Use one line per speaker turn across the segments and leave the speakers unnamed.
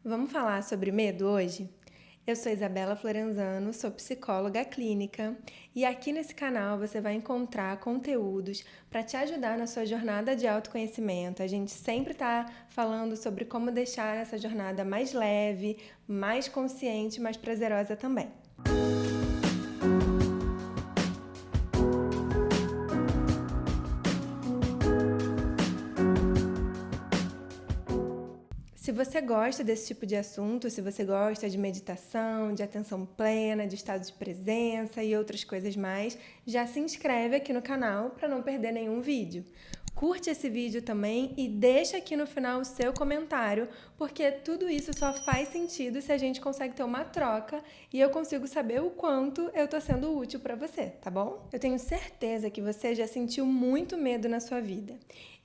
Vamos falar sobre medo hoje? Eu sou Isabela Florenzano, sou psicóloga clínica e aqui nesse canal você vai encontrar conteúdos para te ajudar na sua jornada de autoconhecimento. A gente sempre está falando sobre como deixar essa jornada mais leve, mais consciente, mais prazerosa também. Se você gosta desse tipo de assunto, se você gosta de meditação, de atenção plena, de estado de presença e outras coisas mais, já se inscreve aqui no canal para não perder nenhum vídeo. Curte esse vídeo também e deixa aqui no final o seu comentário, porque tudo isso só faz sentido se a gente consegue ter uma troca e eu consigo saber o quanto eu tô sendo útil para você, tá bom? Eu tenho certeza que você já sentiu muito medo na sua vida.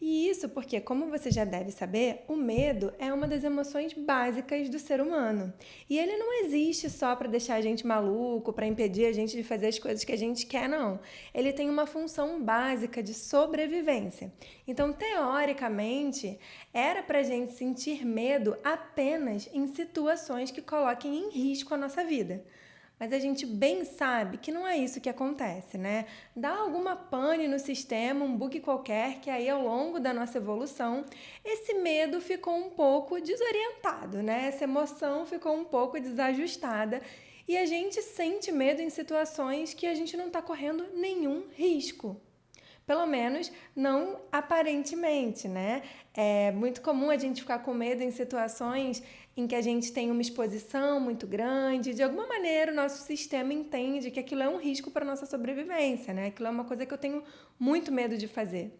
E isso porque, como você já deve saber, o medo é uma das emoções básicas do ser humano. E ele não existe só para deixar a gente maluco, para impedir a gente de fazer as coisas que a gente quer, não. Ele tem uma função básica de sobrevivência. Então, teoricamente, era para a gente sentir medo apenas em situações que coloquem em risco a nossa vida. Mas a gente bem sabe que não é isso que acontece, né? Dá alguma pane no sistema, um bug qualquer, que aí ao longo da nossa evolução, esse medo ficou um pouco desorientado, né? Essa emoção ficou um pouco desajustada e a gente sente medo em situações que a gente não está correndo nenhum risco. Pelo menos não aparentemente, né? É muito comum a gente ficar com medo em situações em que a gente tem uma exposição muito grande. De alguma maneira, o nosso sistema entende que aquilo é um risco para a nossa sobrevivência, né? Aquilo é uma coisa que eu tenho muito medo de fazer.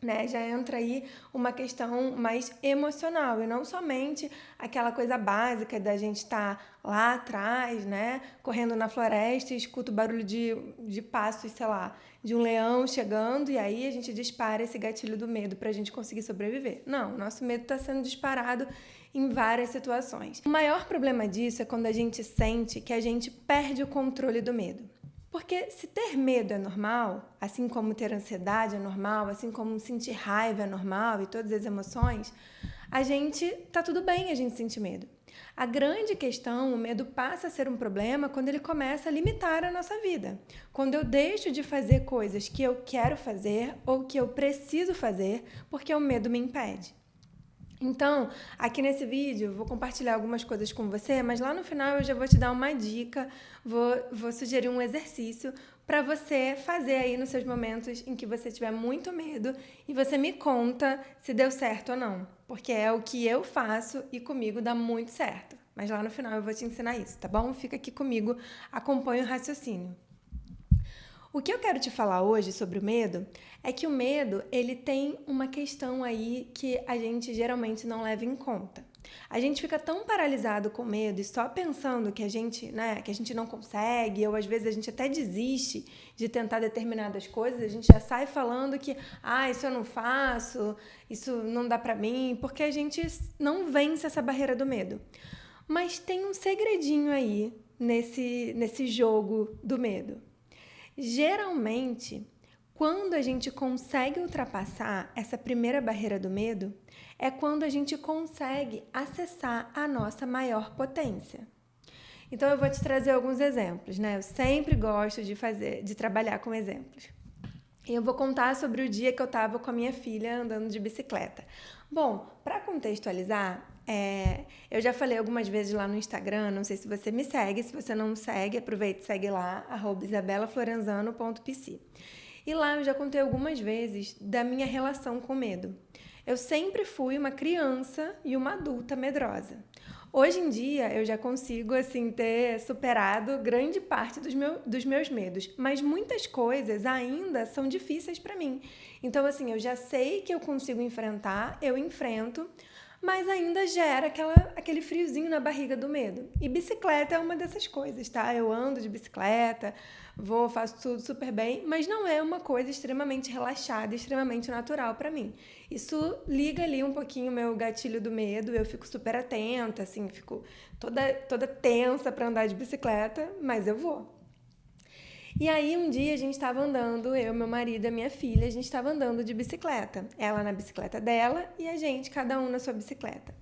Né? Já entra aí uma questão mais emocional e não somente aquela coisa básica da gente estar lá atrás, né? Correndo na floresta e escuta o barulho de passos, sei lá, de um leão chegando e aí a gente dispara esse gatilho do medo para a gente conseguir sobreviver. Não, nosso medo está sendo disparado em várias situações. O maior problema disso é quando a gente sente que a gente perde o controle do medo. Porque se ter medo é normal, assim como ter ansiedade é normal, assim como sentir raiva é normal e todas as emoções, tá tudo bem a gente sentir medo. A grande questão, o medo passa a ser um problema quando ele começa a limitar a nossa vida. Quando eu deixo de fazer coisas que eu quero fazer ou que eu preciso fazer porque o medo me impede. Então, aqui nesse vídeo, eu vou compartilhar algumas coisas com você, mas lá no final eu já vou te dar uma dica, vou sugerir um exercício para você fazer aí nos seus momentos em que você tiver muito medo e você me conta se deu certo ou não, porque é o que eu faço e comigo dá muito certo. Mas lá no final eu vou te ensinar isso, tá bom? Fica aqui comigo, acompanha o raciocínio. O que eu quero te falar hoje sobre o medo é que o medo, ele tem uma questão aí que a gente geralmente não leva em conta. A gente fica tão paralisado com medo e só pensando que a gente não consegue, ou às vezes a gente até desiste de tentar determinadas coisas, a gente já sai falando que, isso eu não faço, isso não dá pra mim, porque a gente não vence essa barreira do medo. Mas tem um segredinho aí nesse jogo do medo. Geralmente, quando a gente consegue ultrapassar essa primeira barreira do medo, é quando a gente consegue acessar a nossa maior potência. Então, eu vou te trazer alguns exemplos, né? Eu sempre gosto de trabalhar com exemplos. E eu vou contar sobre o dia que eu estava com a minha filha andando de bicicleta. Bom, para contextualizar, eu já falei algumas vezes lá no Instagram, não sei se você me segue, se você não me segue, aproveita e segue lá, @isabelaflorenzano.pc. E lá eu já contei algumas vezes da minha relação com medo. Eu sempre fui uma criança e uma adulta medrosa. Hoje em dia, eu já consigo, assim, ter superado grande parte dos meus medos, mas muitas coisas ainda são difíceis para mim. Então, assim, eu já sei que eu consigo enfrentar, eu enfrento, mas ainda gera aquele friozinho na barriga do medo. E bicicleta é uma dessas coisas, tá? Eu ando de bicicleta, faço tudo super bem, mas não é uma coisa extremamente relaxada, extremamente natural para mim. Isso liga ali um pouquinho o meu gatilho do medo, eu fico super atenta, assim, fico toda tensa para andar de bicicleta, mas eu vou. E aí um dia a gente estava andando, eu, meu marido e a minha filha, a gente estava andando de bicicleta. Ela na bicicleta dela e a gente, cada um na sua bicicleta.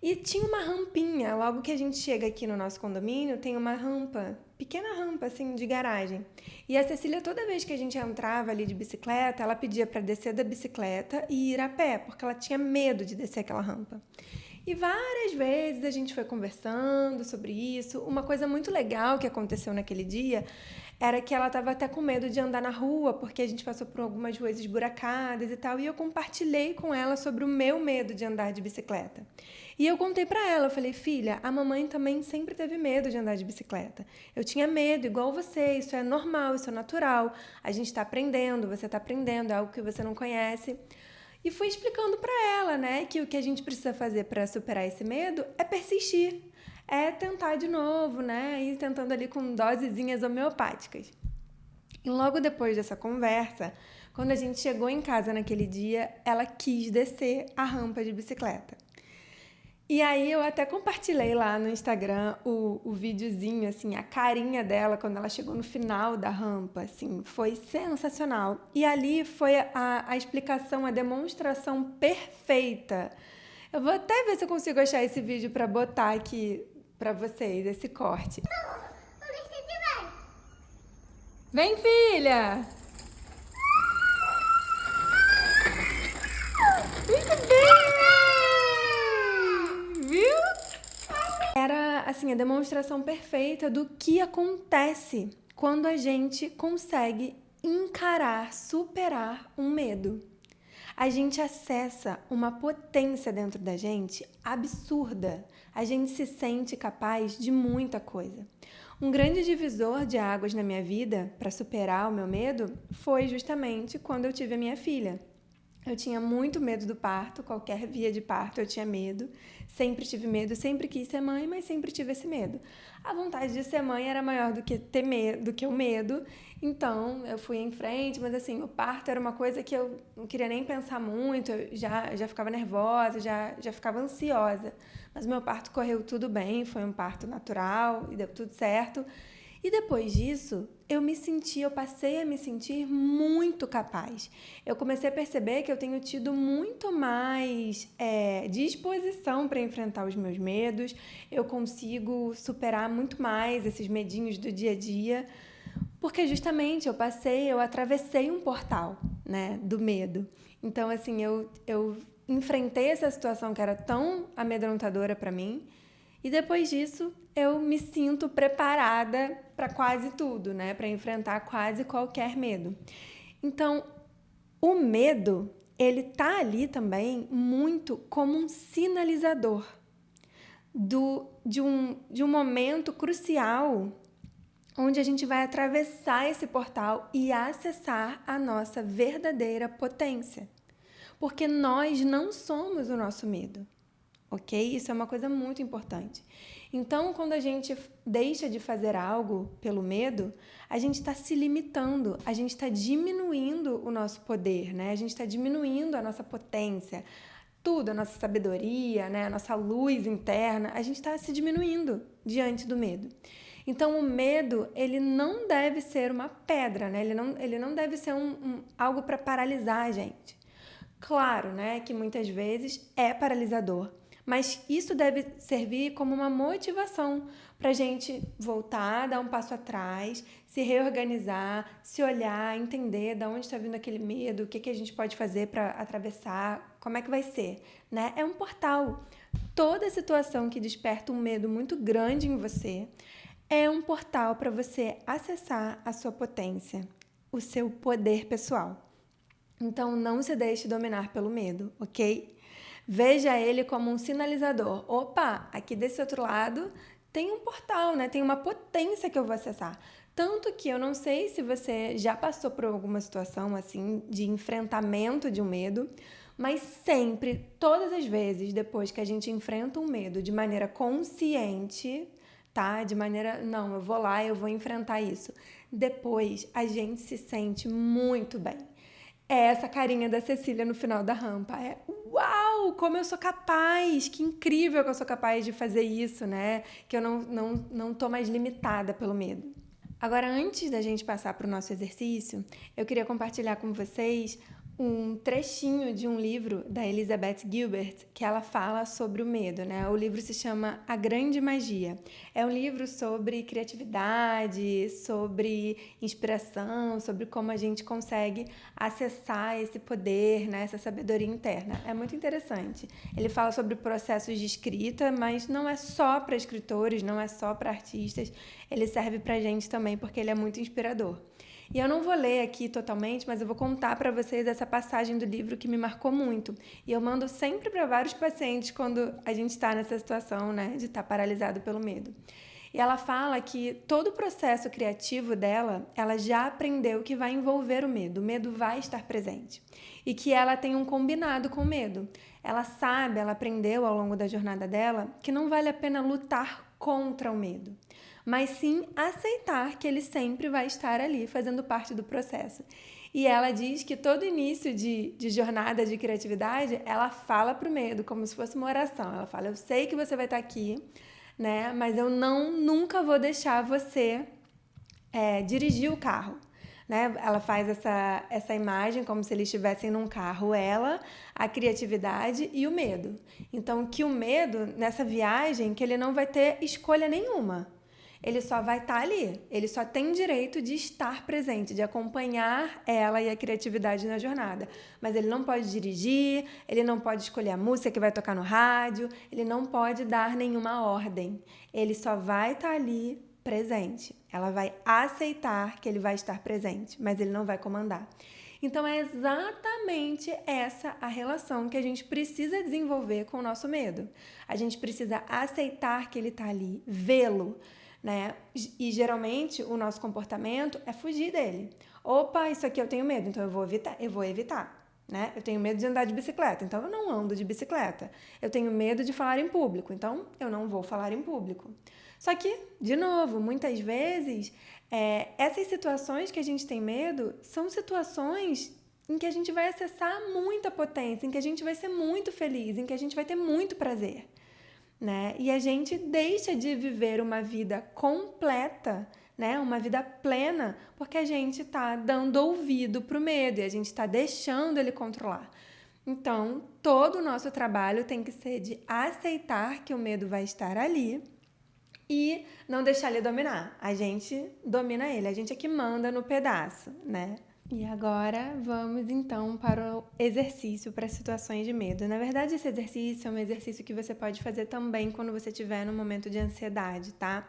E tinha uma rampinha, logo que a gente chega aqui no nosso condomínio, tem uma rampa, pequena rampa assim de garagem. E a Cecília, toda vez que a gente entrava ali de bicicleta, ela pedia para descer da bicicleta e ir a pé, porque ela tinha medo de descer aquela rampa. E várias vezes a gente foi conversando sobre isso. Uma coisa muito legal que aconteceu naquele dia era que ela estava até com medo de andar na rua, porque a gente passou por algumas ruas esburacadas e tal, e eu compartilhei com ela sobre o meu medo de andar de bicicleta. E eu contei para ela, eu falei, filha, a mamãe também sempre teve medo de andar de bicicleta. Eu tinha medo, igual você, isso é normal, isso é natural. A gente está aprendendo, você está aprendendo, é algo que você não conhece. E fui explicando para ela, né, que o que a gente precisa fazer para superar esse medo é persistir, é tentar de novo, né, ir tentando ali com dosezinhas homeopáticas. E logo depois dessa conversa, quando a gente chegou em casa naquele dia, ela quis descer a rampa de bicicleta. E aí eu até compartilhei lá no Instagram o videozinho, assim, a carinha dela quando ela chegou no final da rampa, assim, foi sensacional. E ali foi a explicação, a demonstração perfeita. Eu vou até ver se eu consigo achar esse vídeo para botar aqui para vocês, esse corte. Vem, filha! Muito bem! Viu? Era, assim, a demonstração perfeita do que acontece quando a gente consegue encarar, superar um medo. A gente acessa uma potência dentro da gente absurda. A gente se sente capaz de muita coisa. Um grande divisor de águas na minha vida para superar o meu medo foi justamente quando eu tive a minha filha. Eu tinha muito medo do parto, qualquer via de parto eu tinha medo. Sempre tive medo, sempre quis ser mãe, mas sempre tive esse medo. A vontade de ser mãe era maior do que ter medo, do que o medo. Então, eu fui em frente, mas assim, o parto era uma coisa que eu não queria nem pensar muito, eu já ficava nervosa, já ficava ansiosa. Mas meu parto correu tudo bem, foi um parto natural e deu tudo certo. E depois disso, eu passei a me sentir muito capaz. Eu comecei a perceber que eu tenho tido muito mais disposição para enfrentar os meus medos, eu consigo superar muito mais esses medinhos do dia a dia, porque justamente eu atravessei um portal, né, do medo. Então, assim, eu enfrentei essa situação que era tão amedrontadora para mim, e depois disso, eu me sinto preparada para quase tudo, né? Para enfrentar quase qualquer medo. Então, o medo, ele tá ali também muito como um sinalizador de um momento crucial onde a gente vai atravessar esse portal e acessar a nossa verdadeira potência. Porque nós não somos o nosso medo. Ok? Isso é uma coisa muito importante. Então, quando a gente deixa de fazer algo pelo medo, a gente está se limitando, a gente está diminuindo o nosso poder, né? A gente está diminuindo a nossa potência, tudo, a nossa sabedoria, né? A nossa luz interna, a gente está se diminuindo diante do medo. Então, o medo, ele não deve ser uma pedra, né? Ele não deve ser algo para paralisar a gente. Claro, né, que muitas vezes é paralisador, mas isso deve servir como uma motivação para a gente voltar, dar um passo atrás, se reorganizar, se olhar, entender de onde está vindo aquele medo, o que a gente pode fazer para atravessar, como é que vai ser, né? É um portal. Toda situação que desperta um medo muito grande em você é um portal para você acessar a sua potência, o seu poder pessoal. Então, não se deixe dominar pelo medo, ok? Veja ele como um sinalizador. Opa, aqui desse outro lado tem um portal, né? Tem uma potência que eu vou acessar. Tanto que eu não sei se você já passou por alguma situação assim de enfrentamento de um medo, mas sempre, todas as vezes, depois que a gente enfrenta um medo de maneira consciente, tá? De maneira, não, eu vou lá, eu vou enfrentar isso. Depois a gente se sente muito bem. É essa carinha da Cecília no final da rampa. É, uau, como eu sou capaz, que incrível que eu sou capaz de fazer isso, né? Que eu não tô mais limitada pelo medo. Agora, antes da gente passar para o nosso exercício, eu queria compartilhar com vocês um trechinho de um livro da Elizabeth Gilbert que ela fala sobre o medo, né? O livro se chama A Grande Magia. É um livro sobre criatividade, sobre inspiração, sobre como a gente consegue acessar esse poder, né? Essa sabedoria interna. É muito interessante. Ele fala sobre processos de escrita, mas não é só para escritores, não é só para artistas. Ele serve para a gente também porque ele é muito inspirador. E eu não vou ler aqui totalmente, mas eu vou contar para vocês essa passagem do livro que me marcou muito. E eu mando sempre para vários pacientes quando a gente está nessa situação, né, de estar paralisado pelo medo. E ela fala que todo o processo criativo dela, ela já aprendeu que vai envolver o medo vai estar presente. E que ela tem um combinado com o medo. Ela sabe, ela aprendeu ao longo da jornada dela que não vale a pena lutar contra o medo, mas sim aceitar que ele sempre vai estar ali, fazendo parte do processo. E ela diz que todo início de jornada de criatividade, ela fala pro medo, como se fosse uma oração. Ela fala, eu sei que você vai estar aqui, né? Mas eu nunca vou deixar você dirigir o carro. Né? Ela faz essa imagem como se eles estivessem num carro, ela, a criatividade e o medo. Então, que o medo, nessa viagem, que ele não vai ter escolha nenhuma. Ele só vai estar ali. Ele só tem direito de estar presente, de acompanhar ela e a criatividade na jornada. Mas ele não pode dirigir, ele não pode escolher a música que vai tocar no rádio, ele não pode dar nenhuma ordem. Ele só vai estar ali presente. Ela vai aceitar que ele vai estar presente, mas ele não vai comandar. Então, é exatamente essa a relação que a gente precisa desenvolver com o nosso medo. A gente precisa aceitar que ele está ali, vê-lo, né? E geralmente o nosso comportamento é fugir dele. Opa, isso aqui eu tenho medo, então eu vou evitar. Né? Eu tenho medo de andar de bicicleta, então eu não ando de bicicleta. Eu tenho medo de falar em público, então eu não vou falar em público. Só que, de novo, muitas vezes, essas situações que a gente tem medo são situações em que a gente vai acessar muita potência, em que a gente vai ser muito feliz, em que a gente vai ter muito prazer. Né? E a gente deixa de viver uma vida completa, né? Uma vida plena, porque a gente está dando ouvido para o medo e a gente está deixando ele controlar. Então, todo o nosso trabalho tem que ser de aceitar que o medo vai estar ali e não deixar ele dominar. A gente domina ele, a gente é que manda no pedaço, né? E agora vamos então para o exercício para situações de medo. Na verdade, esse exercício é um exercício que você pode fazer também quando você estiver num momento de ansiedade, tá?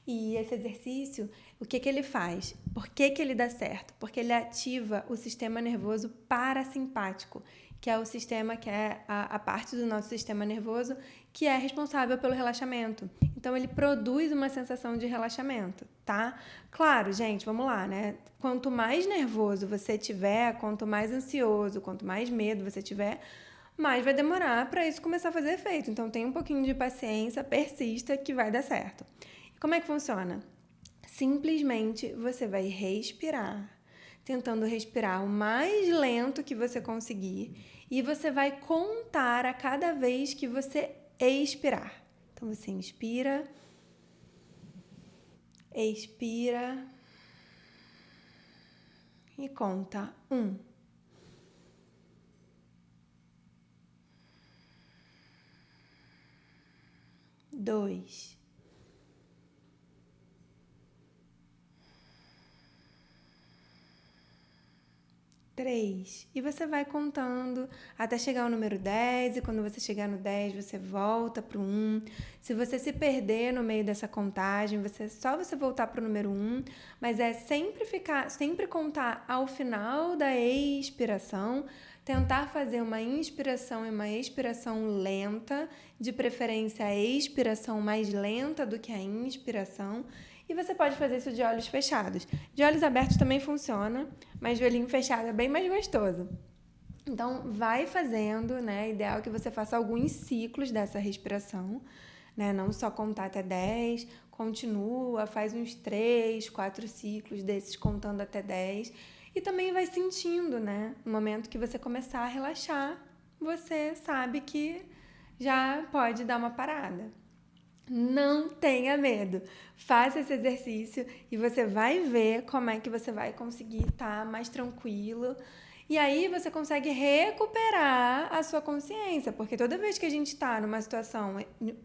E esse exercício, o que ele faz? Por que ele dá certo? Porque ele ativa o sistema nervoso parasimpático, que é o sistema que é a parte do nosso sistema nervoso que é responsável pelo relaxamento. Então, ele produz uma sensação de relaxamento, tá? Claro, gente, vamos lá, né? Quanto mais nervoso você tiver, quanto mais ansioso, quanto mais medo você tiver, mais vai demorar para isso começar a fazer efeito. Então, tenha um pouquinho de paciência, persista que vai dar certo. E como é que funciona? Simplesmente você vai respirar, tentando respirar o mais lento que você conseguir e você vai contar a cada vez que você expirar. Então, você inspira, expira e conta 1. 2. 3. E você vai contando até chegar ao número 10, e quando você chegar no 10, você volta para o 1. Se você se perder no meio dessa contagem, só você voltar para o número 1, mas é sempre contar ao final da expiração, tentar fazer uma inspiração e uma expiração lenta, de preferência a expiração mais lenta do que a inspiração. E você pode fazer isso de olhos fechados. De olhos abertos também funciona, mas de olhinho fechado é bem mais gostoso. Então, vai fazendo, né? Ideal que você faça alguns ciclos dessa respiração, né? Não só contar até 10, continua, faz uns 3, 4 ciclos desses contando até 10. E também vai sentindo, né? No momento que você começar a relaxar, você sabe que já pode dar uma parada. Não tenha medo. Faça esse exercício e você vai ver como é que você vai conseguir estar mais tranquilo E aí você consegue recuperar a sua consciência, porque toda vez que a gente está numa situação,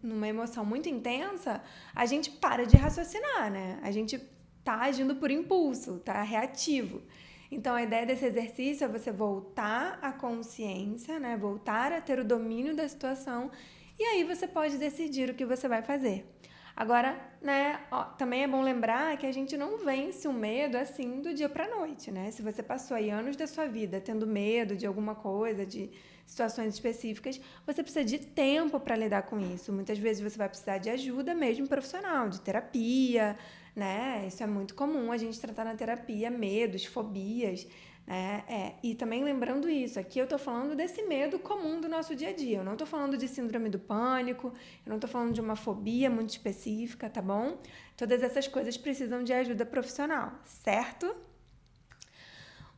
numa emoção muito intensa, a gente para de raciocinar, né? A gente tá agindo por impulso, tá reativo. Então a ideia desse exercício é você voltar à consciência, né? Voltar a ter o domínio da situação, e aí você pode decidir o que você vai fazer. Agora, né, também é bom lembrar que a gente não vence o medo assim do dia para a noite, né? Se você passou aí anos da sua vida tendo medo de alguma coisa, de situações específicas, você precisa de tempo para lidar com isso. Muitas vezes você vai precisar de ajuda mesmo profissional, de terapia, né? Isso é muito comum a gente tratar na terapia medos, fobias, né? E também lembrando isso, aqui eu tô falando desse medo comum do nosso dia a dia. Eu não tô falando de síndrome do pânico, eu não tô falando de uma fobia muito específica, tá bom? Todas essas coisas precisam de ajuda profissional, certo?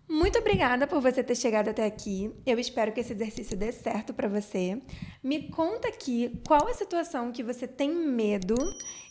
Muito obrigada por você ter chegado até aqui. Eu espero que esse exercício dê certo para você. Me conta aqui qual a situação que você tem medo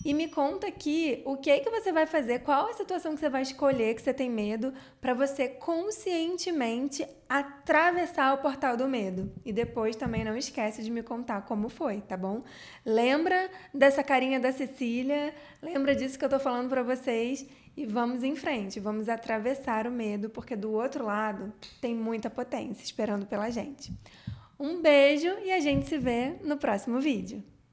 e me conta aqui o que é que você vai fazer, qual a situação que você vai escolher que você tem medo para você conscientemente atravessar o portal do medo. E depois também não esquece de me contar como foi, tá bom? Lembra dessa carinha da Cecília? Lembra disso que eu tô falando para vocês? E vamos em frente, vamos atravessar o medo, porque do outro lado tem muita potência esperando pela gente. Um beijo e a gente se vê no próximo vídeo.